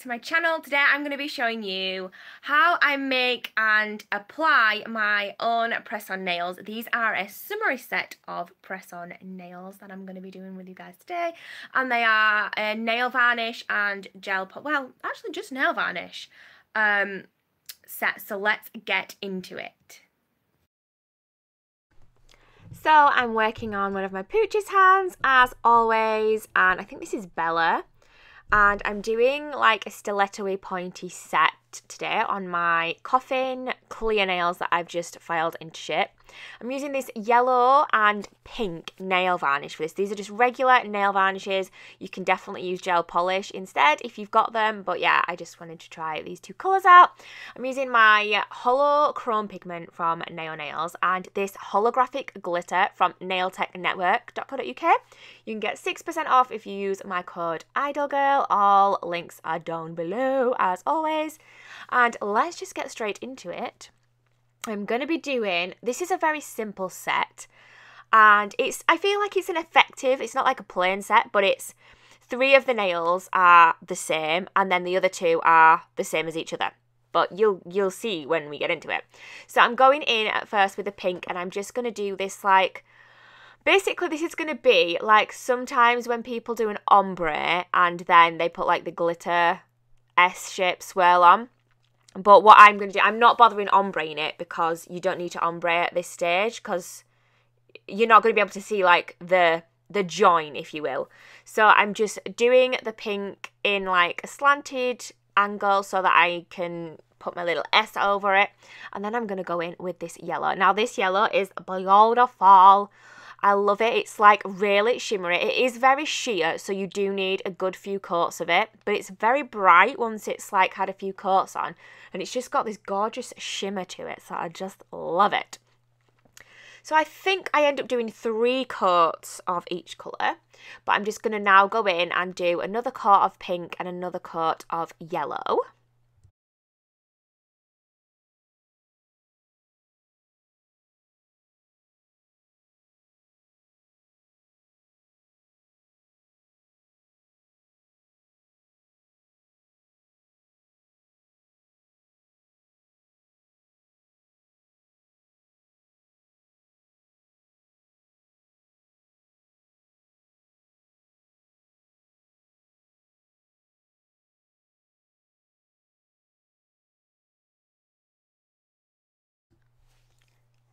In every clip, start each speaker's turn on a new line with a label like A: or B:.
A: to my channel. Today I'm going to be showing you how I make and apply my own press-on nails. These are a summery set of press-on nails that I'm going to be doing with you guys today, and they are a nail varnish and gel well, actually just nail varnish set. So let's get into it. So I'm working on one of my pooch's hands as always, and I think this is Bella. And I'm doing like a stiletto-y pointy set today on my coffin clear nails that I've just filed into shape. I'm using this yellow and pink nail varnish for this. These are just regular nail varnishes. You can definitely use gel polish instead if you've got them, but yeah, I just wanted to try these two colours out. I'm using my Holo Chrome pigment from Nail Nails and this holographic glitter from nailtechnetwork.co.uk. You can get 6% off if you use my code IdleGirl. All links are down below as always. And let's just get straight into it. I'm going to be doing, this is a very simple set, and I feel like it's it's not like a plain set, but it's 3 of the nails are the same and then the other 2 are the same as each other. But you'll see when we get into it. So I'm going in at first with the pink, and I'm just going to do this like, basically this is going to be like sometimes when people do an ombre and then they put like the glitter S-shaped swirl on. But what I'm going to do, I'm not bothering ombreing it because you don't need to ombre at this stage because you're not going to be able to see like the join, if you will. So I'm just doing the pink in like a slanted angle so that I can put my little S over it. And then I'm going to go in with this yellow. Now this yellow is beautiful. I love it. It's like really shimmery. It is very sheer, so you do need a good few coats of it, but it's very bright once it's like had a few coats on, and it's just got this gorgeous shimmer to it, so I just love it. So I think I end up doing 3 coats of each colour, but I'm just going to now go in and do another coat of pink and another coat of yellow.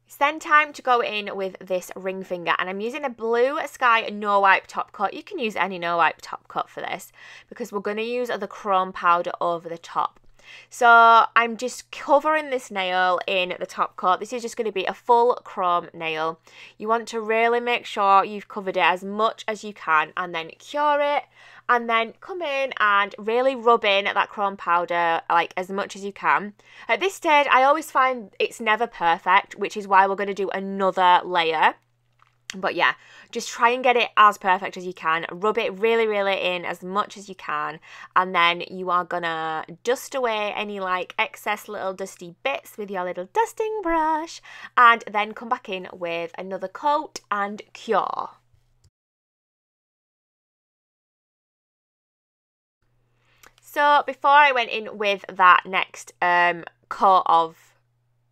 A: It's then time to go in with this ring finger, and I'm using a Blue Sky no wipe top coat. You can use any no wipe top coat for this because we're going to use the chrome powder over the top. So I'm just covering this nail in the top coat. This is just going to be a full chrome nail. You want to really make sure you've covered it as much as you can and then cure it, and then come in and really rub in that chrome powder like as much as you can. At this stage I always find it's never perfect, which is why we're going to do another layer. But yeah, just try and get it as perfect as you can. Rub it really, really in as much as you can. And then you are gonna dust away any like excess little dusty bits with your little dusting brush. And then come back in with another coat and cure. So before I went in with that next coat of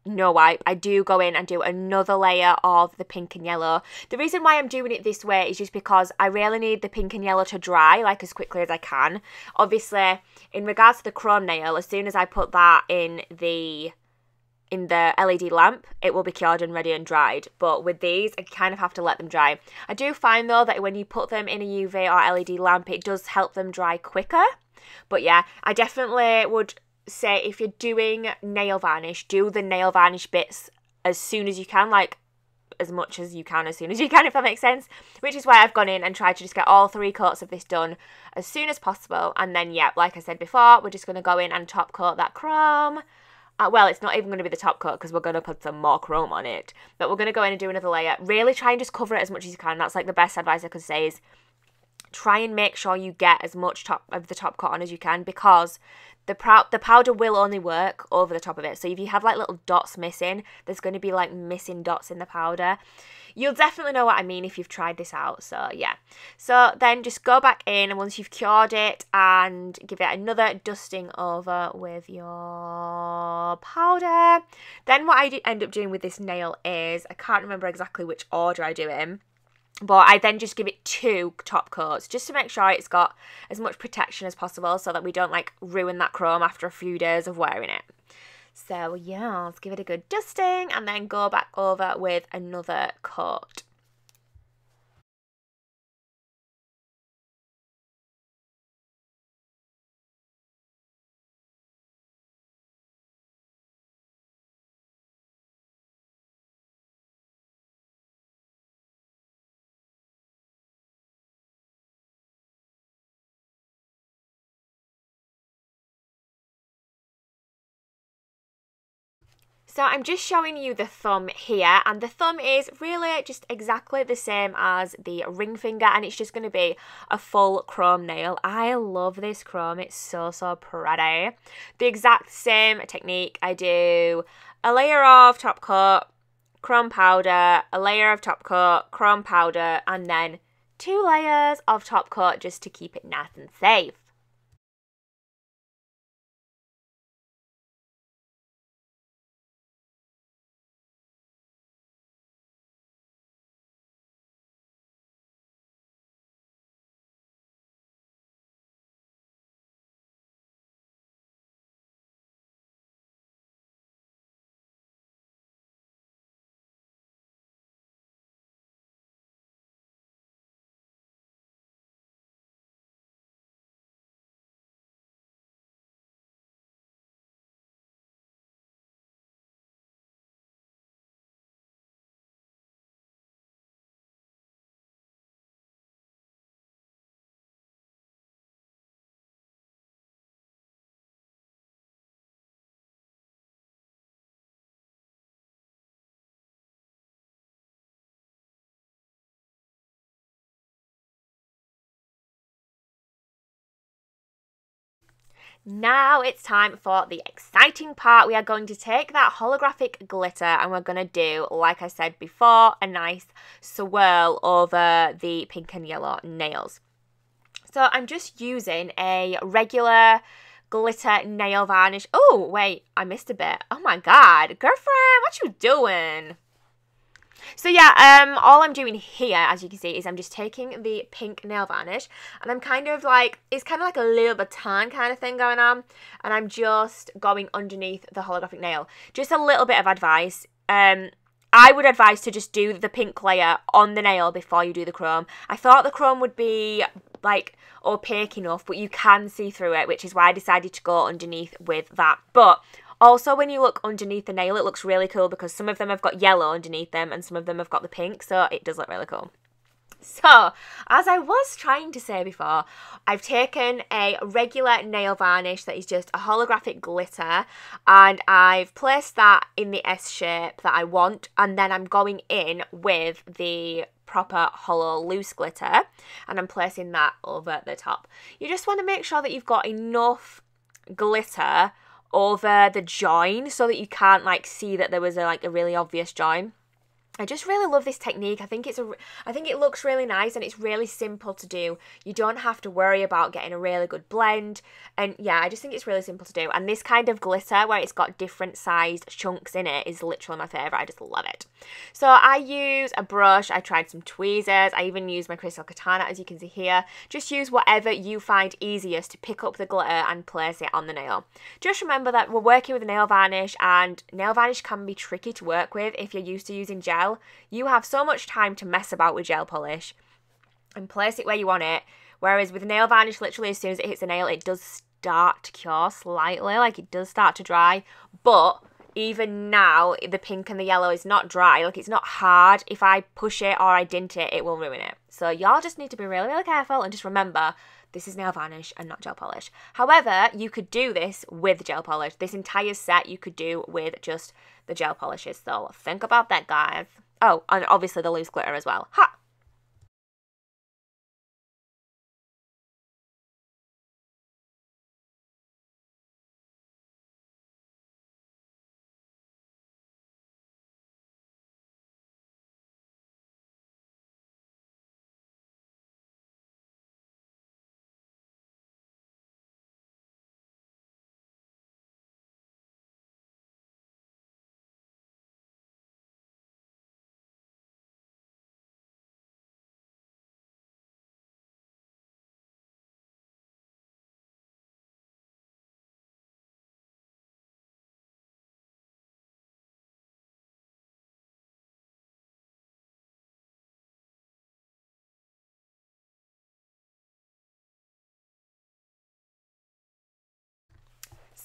A: no wipe, I do go in and do another layer of the pink and yellow. The reason why I'm doing it this way is just because I really need the pink and yellow to dry like as quickly as I can. Obviously, in regards to the chrome nail, as soon as I put that in the LED lamp, it will be cured and ready and dried. But with these, I kind of have to let them dry. I do find though that when you put them in a UV or LED lamp, it does help them dry quicker. But yeah, I definitely would say if you're doing nail varnish, do the nail varnish bits as soon as you can, like as much as you can as soon as you can, if that makes sense, which is why I've gone in and tried to just get all 3 coats of this done as soon as possible. And then yeah, like I said before, we're just going to go in and top coat that chrome. Well, it's not even going to be the top coat because we're going to put some more chrome on it, but we're going to go in and do another layer. Really try and just cover it as much as you can. That's like the best advice I could say, is try and make sure you get as much of the top coat on as you can, because the powder will only work over the top of it. So if you have like little dots missing, there's going to be like missing dots in the powder. You'll definitely know what I mean if you've tried this out. So yeah. So then just go back in, and once you've cured it, and give it another dusting over with your powder. Then what I end up doing with this nail is, I can't remember exactly which order I do it in, but I then just give it 2 top coats just to make sure it's got as much protection as possible, so that we don't like ruin that chrome after a few days of wearing it. So yeah, let's give it a good dusting and then go back over with another coat. So I'm just showing you the thumb here, and the thumb is really just exactly the same as the ring finger, and it's just going to be a full chrome nail. I love this chrome, it's so pretty. The exact same technique. I do a layer of top coat, chrome powder, a layer of top coat, chrome powder, and then 2 layers of top coat just to keep it nice and safe. Now it's time for the exciting part. We are going to take that holographic glitter and we're going to do, like I said before, a nice swirl over the pink and yellow nails. So I'm just using a regular glitter nail varnish. Oh, wait, I missed a bit. Oh my God, girlfriend, what you doing? So yeah, all I'm doing here, as you can see, is I'm just taking the pink nail varnish, and I'm kind of like, it's kind of like a little baton kind of thing going on, and I'm just going underneath the holographic nail. Just a little bit of advice. I would advise to just do the pink layer on the nail before you do the chrome. I thought the chrome would be like opaque enough, but you can see through it, which is why I decided to go underneath with that. But also, when you look underneath the nail, it looks really cool because some of them have got yellow underneath them and some of them have got the pink, so it does look really cool. So, as I was trying to say before, I've taken a regular nail varnish that is just a holographic glitter, and I've placed that in the S shape that I want, and then I'm going in with the proper hollow loose glitter, and I'm placing that over the top. You just want to make sure that you've got enough glitter over the join so that you can't like see that there was a really obvious join. I just really love this technique. I think it looks really nice and it's really simple to do. You don't have to worry about getting a really good blend. And yeah, I just think it's really simple to do. And this kind of glitter where it's got different sized chunks in it is literally my favourite. I just love it. So I use a brush. I tried some tweezers. I even used my crystal katana, as you can see here. Just use whatever you find easiest to pick up the glitter and place it on the nail. Just remember that we're working with a nail varnish, and nail varnish can be tricky to work with if you're used to using gel. You have so much time to mess about with gel polish and place it where you want it, whereas with nail varnish, literally as soon as it hits the nail, it does start to cure slightly, like it does start to dry. But even now, the pink and the yellow is not dry, like it's not hard. If I push it or I dint it, it will ruin it. So y'all just need to be really careful and just remember, this is nail varnish and not gel polish. However, you could do this with gel polish. This entire set you could do with just the gel polishes. So think about that, guys. Oh, and obviously the loose glitter as well. Ha!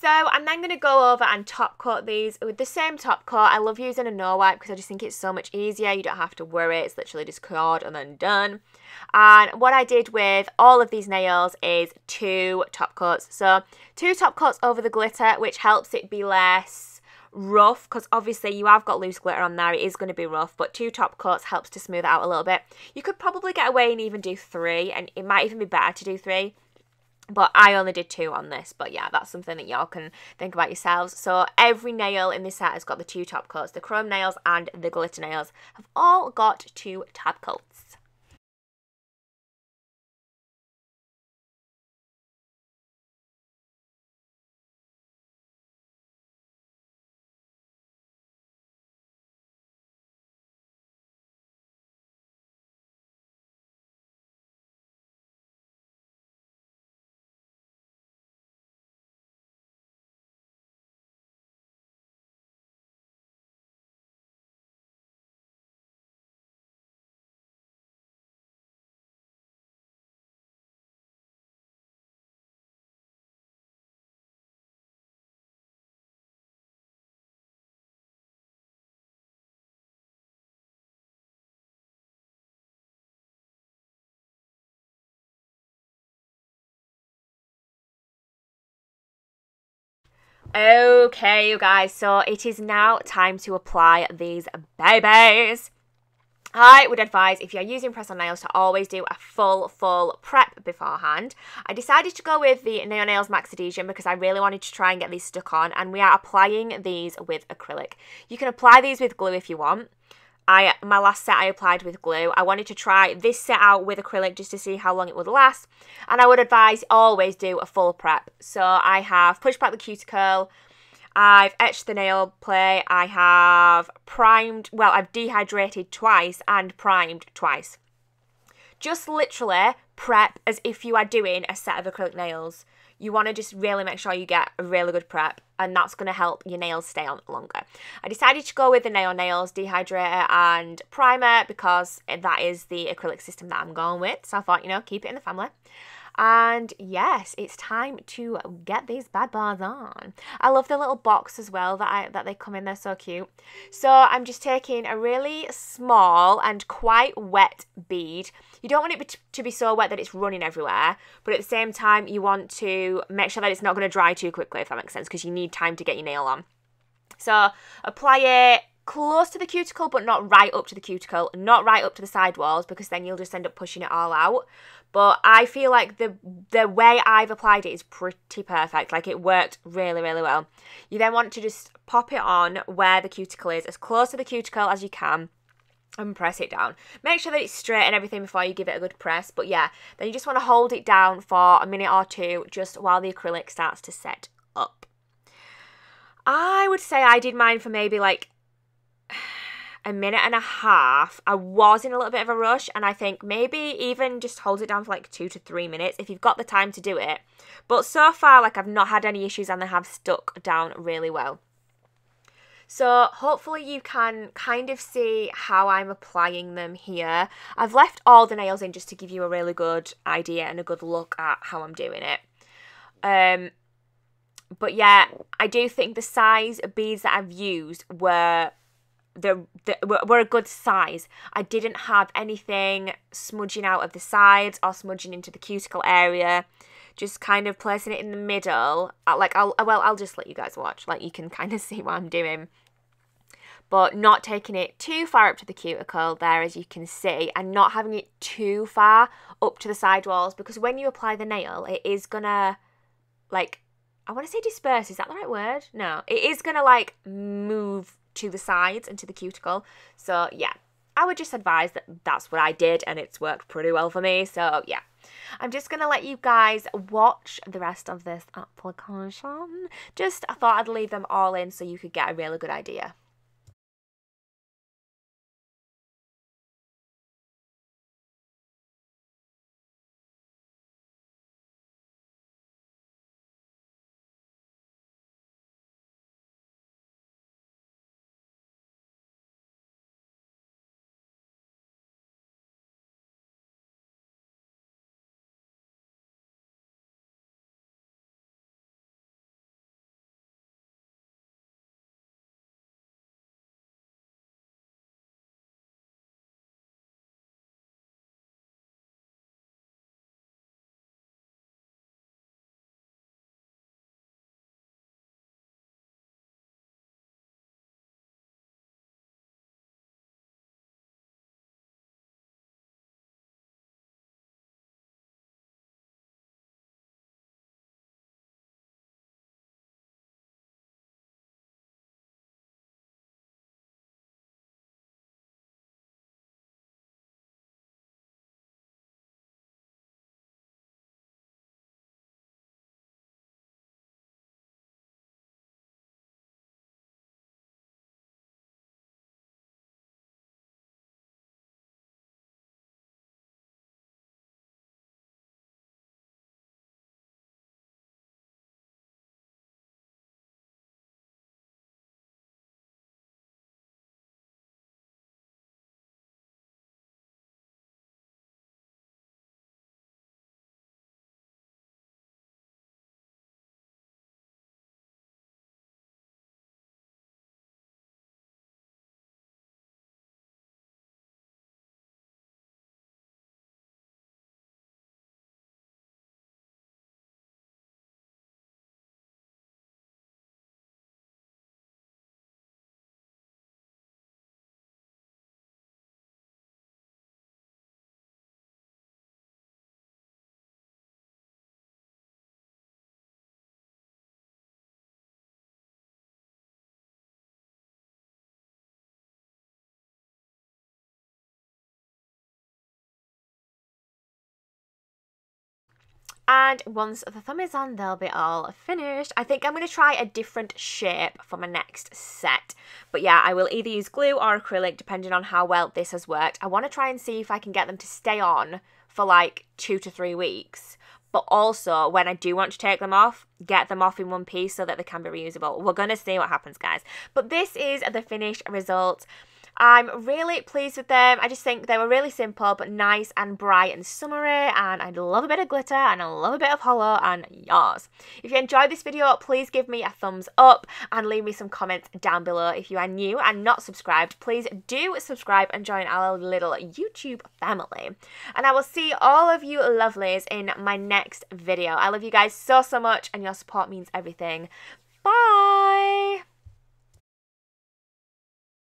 A: So I'm then going to go over and top coat these with the same top coat. I love using a no wipe because I just think it's so much easier. You don't have to worry. It's literally just cord and then done. And what I did with all of these nails is 2 top coats. So 2 top coats over the glitter, which helps it be less rough, because obviously you have got loose glitter on there. It is going to be rough, but 2 top coats helps to smooth it out a little bit. You could probably get away and even do 3, and it might even be better to do 3. But I only did 2 on this. But yeah, that's something that y'all can think about yourselves. So every nail in this set has got the 2 top coats. The chrome nails and the glitter nails have all got 2 top coats. Okay, you guys, so it is now time to apply these babies. I would advise, if you're using press-on nails, to always do a full prep beforehand. I decided to go with the Neo Nails Max Adhesion because I really wanted to try and get these stuck on, and we are applying these with acrylic. You can apply these with glue if you want. My last set I applied with glue. I wanted to try this set out with acrylic just to see how long it would last, and I would advise always do a full prep. So I have pushed back the cuticle, I've etched the nail plate, I have primed, well, I've dehydrated twice and primed twice. Just literally prep as if you are doing a set of acrylic nails. You want to just really make sure you get a really good prep, and that's going to help your nails stay on longer. I decided to go with the Neo Nails Dehydrator and Primer because that is the acrylic system that I'm going with. So I thought, you know, keep it in the family. And yes, it's time to get these bad boys on. I love the little box as well that they come in. They're so cute. So I'm just taking a really small and quite wet bead. You don't want it to be so wet that it's running everywhere, but at the same time you want to make sure that it's not going to dry too quickly, if that makes sense, because you need time to get your nail on. So apply it close to the cuticle, but not right up to the cuticle, not right up to the side walls, because then you'll just end up pushing it all out. But I feel like the way I've applied it is pretty perfect. Like, it worked really, really well. You then want to just pop it on where the cuticle is, as close to the cuticle as you can, and press it down. Make sure that it's straight and everything before you give it a good press. But yeah, then you just want to hold it down for a minute or two just while the acrylic starts to set up. I would say I did mine for maybe like a minute and a half. I was in a little bit of a rush, and I think maybe even just hold it down for like 2 to 3 minutes if you've got the time to do it. But so far, like, I've not had any issues, and they have stuck down really well. So hopefully you can kind of see how I'm applying them here. I've left all the nails in just to give you a really good idea and a good look at how I'm doing it. But yeah, I do think the size of beads that I've used were a good size. I didn't have anything smudging out of the sides or smudging into the cuticle area. Just kind of placing it in the middle. I'll just let you guys watch. Like, you can kind of see what I'm doing. But not taking it too far up to the cuticle there, as you can see, and not having it too far up to the side walls, because when you apply the nail, it is gonna, like, I want to say disperse. Is that the right word? No. It is gonna, like, move to the sides and to the cuticle. So yeah, I would just advise that that's what I did, and it's worked pretty well for me. So yeah, I'm just gonna let you guys watch the rest of this application. I thought I'd leave them all in so you could get a really good idea. And once the thumb is on, they'll be all finished. I think I'm going to try a different shape for my next set. But yeah, I will either use glue or acrylic depending on how well this has worked. I want to try and see if I can get them to stay on for like 2 to 3 weeks. But also, when I do want to take them off, get them off in one piece so that they can be reusable. We're going to see what happens, guys. But this is the finished result. I'm really pleased with them. I just think they were really simple but nice and bright and summery, and I love a bit of glitter and I love a bit of holo, and yours. If you enjoyed this video, please give me a thumbs up and leave me some comments down below. If you are new and not subscribed, please do subscribe and join our little YouTube family. And I will see all of you lovelies in my next video. I love you guys so much and your support means everything.